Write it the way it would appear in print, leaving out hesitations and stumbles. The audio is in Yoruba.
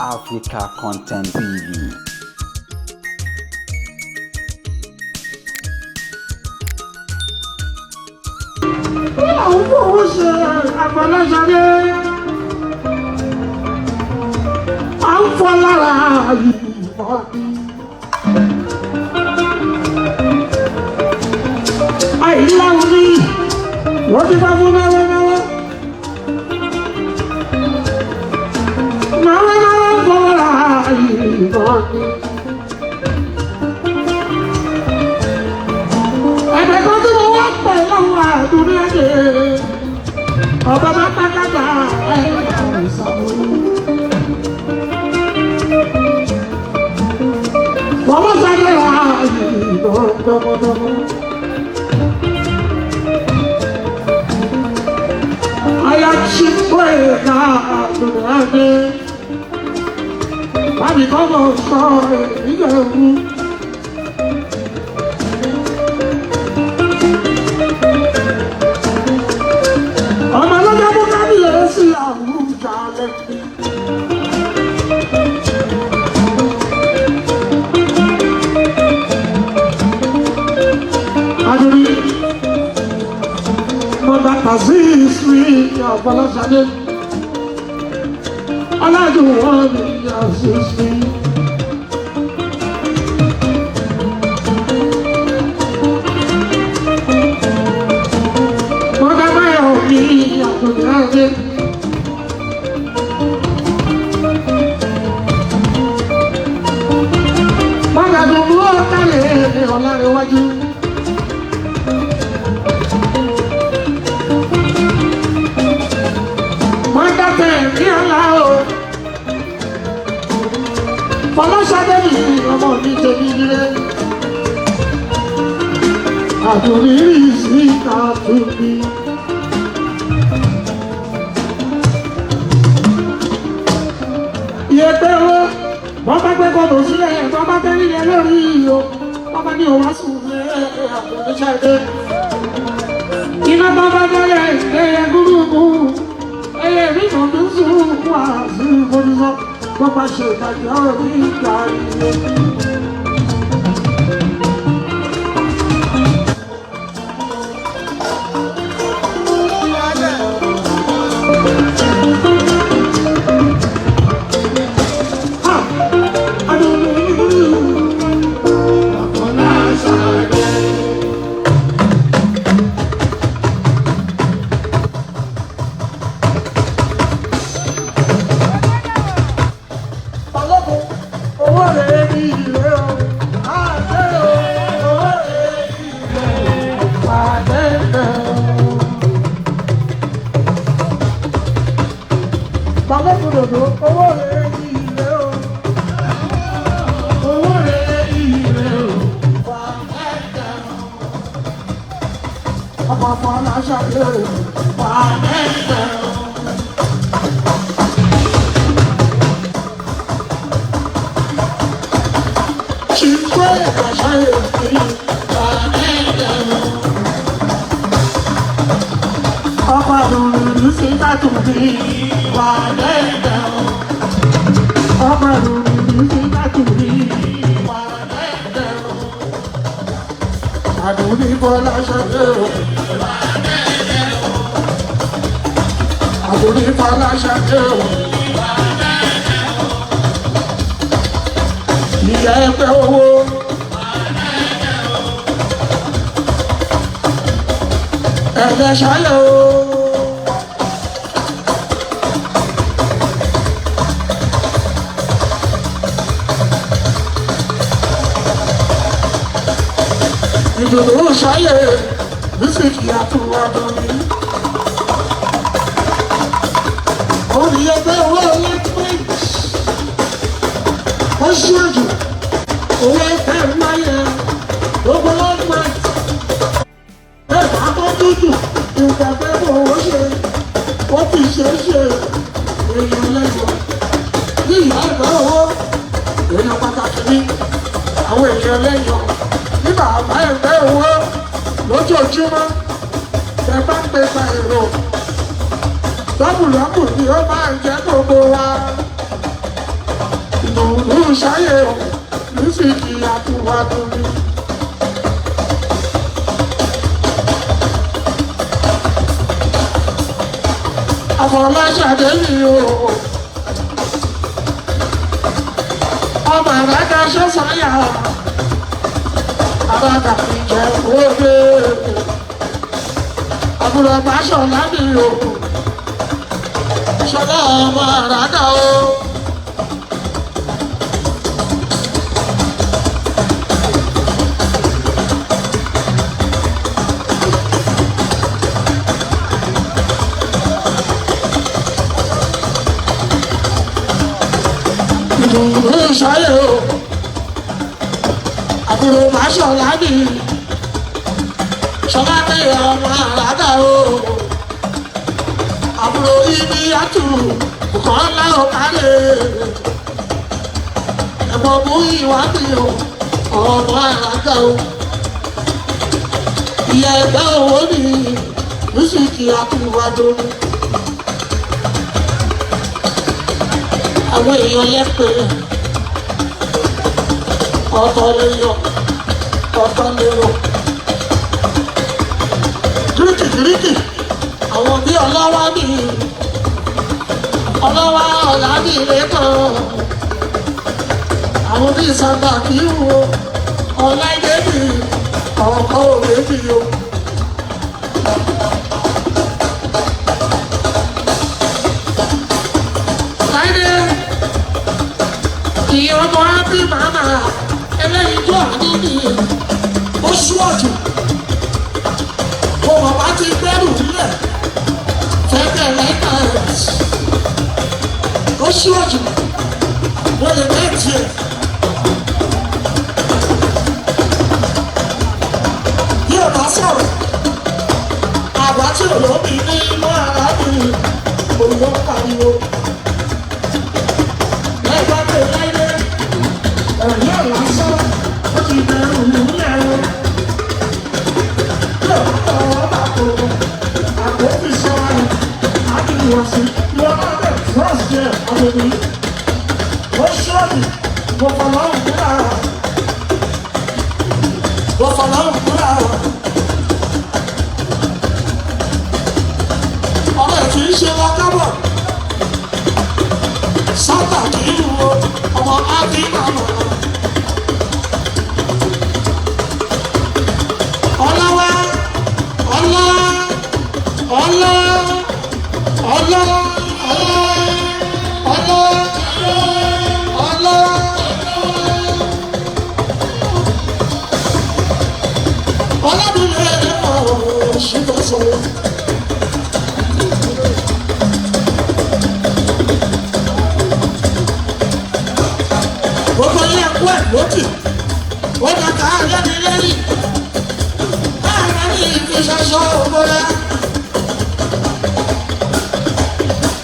Africa Content TV. Àwọn fowó ṣe àgbàláṣadé. À ń fọ́ lára ìbọn ni. Àìláwọ̀ ni wọ́n ti bá fún náwó. Náwó fọ́ lára ìbọn ni. Ẹ̀bẹ̀ kan tí mo wá pẹ̀ lọ́wọ́ àdúrà dé. Ọba bá pátákà ẹ̀ka ìsàmúlò. Wọ́n mọ̀ sáré ra ìbọn tọmọtọmọ. Àyà ti pé ká àdúrà dé. Bábí kọ́ mọ̀ sọ ìyẹ̀wù. Ọmọ lọ́jọ́ mú kábíyèsí Àbújá lẹ́kì. Adúrí, mọ́tà kàzí ìsúrí Àfọláṣadé. Aláàjù wọn ni àṣìṣe. Mọ́tà tó mú ọ̀tálẹ̀ ọ̀làríwájú. Mọ́tà tẹ̀ ní ọ̀la o. Fọláṣadé mi ọmọ mi tẹ̀lé nílé. Àdùnní rí sí kàtúndì. Ìyẹ̀pẹ̀ wo wọ́n bá gbé kọ́tò sílẹ̀ wọ́n bá tẹ́ nílẹ̀ lórí iyo wọ́n bá ní òwá sùn lé àpòlẹ́sẹ̀ dé. Iná bá bá délẹ̀ ẹyẹ gúrúgú ẹyẹ ìrìnà tó sùn wá sí ìfowópamọ́ wọ́n bá ṣe ìdájọ́ orí ìgbà ilé. Ìyá ẹgbẹ́ owó ẹgbẹ́ ṣáyẹ̀ o. Ìdùnnú ṣáyẹ̀ bísíkì àtúwọ̀ lórí. Orí ẹgbẹ́ owó electric ó ṣíwájú owó ẹgbẹ́ máyẹ gbogbo lọ́gbà ẹ̀fà tó dúdú ìgbàgbẹ́ owó ṣe ó fi ṣe èèyàn lẹ́yọ̀ ní ìyá ẹgbẹ́ owó èèyàn pàtàkì ní àwọn èèyàn lẹ́yọ̀ ní bàbá ẹgbẹ́ owó lójoojúmọ́ ẹ bá ń pè pa èrò lọ́bùlọ́bù ni ó máa ń jẹ́ gbogbo wa. ṣáyé o mísìkì àtúwádùn mi. Àfọláṣadé mi o ọmọ àbájá ṣọ́sáyà àbájá ìjẹ́ òde àbúrò báṣọ̀lá mi o ṣọlá ọmọ àràdà o. Ìdùnnú ṣayé o àbúrò báṣọ̀lá mi ṣọlá mi ọmọ àràdà o. Àbúrò ibi àtù kọ́ láwọn kálẹ̀ ẹ̀gbọ́n mú ìwádìí o ọmọ àràdà o. Ìyá ẹgbẹ́ owó ni mísìkì àtúwádùn mi. Àwọn èèyàn lẹ́pẹ́ ọ̀tọ̀ lèèyàn ọ̀tọ̀ lèrò gíríkì àwọn bí ọlọ́wà ní ọlọ́wà ọ̀là ní ìrẹ́kàn àwọn bí ìsàgbà kì í wo ọ̀là ìdẹ́bì ọ̀kọ̀ òbẹ́bì o. Ìyá ọmọ ábí màmá ẹlẹ́yin tó àníní ó ṣúwọ́jù mo bàbá ti gbẹ́rù nílẹ̀ fẹ́ẹ́ lẹ́ka ó ṣúwọ́jù mo lè mẹ́tì ẹ̀. Bí o bá sọ̀rọ̀ àgbà tí olómi ní inú ara mi òun ló pariwo. Ẹ̀yẹ́ lásán ó ti bẹ̀rù nílẹ̀ o. Yóò bá ọwọ́ bá kó àkókò sọ́ọ̀rọ̀ àti ìwọ̀sí ni wọ́n máa bẹ̀ trust jẹ́ ọ̀dọ̀dọ̀ yìí. Ó ṣọ́ọ̀dì mo fọlọ́run kúrò àrà. Mo fọlọ́run kúrò àrà. Ọmọ ẹ̀ kì í ṣe wọn kábọ̀. Sábà kì í wo ọmọ ábí màmá. Gbogbo ilé ẹ̀kọ́ ẹ̀ lókè, wọ́n máa ká lẹ́ni lẹ́yìn, láàárín ìfiṣẹ́ṣọ́.